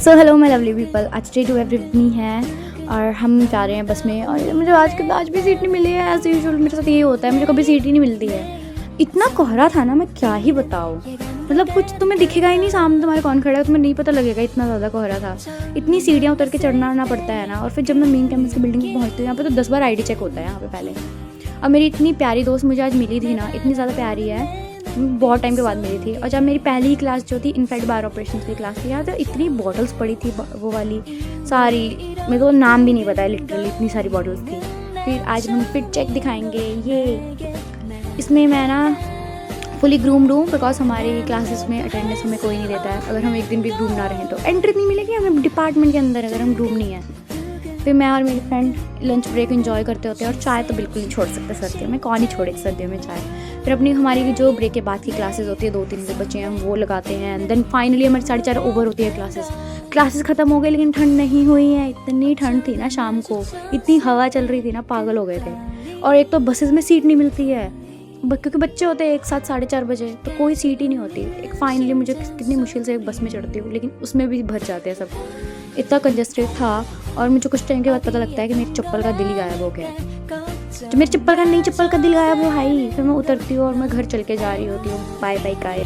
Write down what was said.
So hello my lovely people, आज day to every मी है और हम जा रहे हैं बस में। और मुझे आज भी सीट नहीं मिली है। एज यूजुअल मेरे साथ यही होता है, मुझे कभी सीट ही नहीं मिलती है। इतना कोहरा था ना, मैं क्या ही बताऊँ। मतलब कुछ तुम्हें दिखेगा ही नहीं, सामने तुम्हारे कौन खड़ा है तुम्हें नहीं पता लगेगा, इतना ज़्यादा कोहरा था। इतनी सीढ़ियाँ उतर के चढ़ना आना पड़ता है ना। और फिर जब मैं मेन कैंपस की बिल्डिंग में पहुँचती हूँ, यहाँ पे तो 10 बार ID चेक होता है यहाँ पे पहले। और मेरी इतनी प्यारी दोस्त मुझे आज मिली थी ना, इतनी ज़्यादा प्यारी है, बहुत टाइम के बाद मिली थी। और जब मेरी पहली ही क्लास जो थी इनफैक्ट बार ऑपरेशन की क्लास थी, यहाँ तो इतनी बॉटल्स पड़ी थी वो वाली सारी, मेरे को नाम भी नहीं पता है लिटरली, इतनी सारी बॉटल्स थी। फिर आज हम फिट चेक दिखाएंगे। ये इसमें मैं ना फुली ग्रूम्ड हूँ, बिकॉज हमारी क्लासेस में अटेंडेंस हमें कोई नहीं देता है। अगर हम एक दिन भी ग्रूम ना रहें तो एंट्री नहीं मिलेगी हमें डिपार्टमेंट के अंदर, अगर हम ग्रूम नहीं है। फिर मैं और मेरी फ्रेंड लंच ब्रेक एंजॉय करते होते हैं। और चाय तो बिल्कुल नहीं छोड़ सकते सर्दियों में, कौन ही छोड़े सर्दियों में चाय। फिर अपनी हमारी जो ब्रेक के बाद की क्लासेस होती है, 2-3 जो बच्चे हैं हम वो लगाते हैं। देन फाइनली हमारी 4:30 ओवर होती है क्लासेस ख़त्म हो गई, लेकिन ठंड नहीं हुई है। इतनी ठंड थी ना शाम को, इतनी हवा चल रही थी ना, पागल हो गए थे। और एक तो बसेस में सीट नहीं मिलती है, क्योंकि बच्चे होते हैं एक साथ 4:30 बजे, तो कोई सीट ही नहीं होती। एक फाइनली मुझे कितनी मुश्किल से एक बस में चढ़ती हूँ, लेकिन उसमें भी भर जाते हैं सब, इतना कंजस्टेड था। और मुझे कुछ टाइम के बाद पता लगता है कि मेरी चप्पल का दिल ही गायब हो गया है। जो मेरी चप्पल का दिल गायब हो भाई। फिर मैं उतरती हूँ और मैं घर चल के जा रही होती हूँ, बाय बाय गाइस।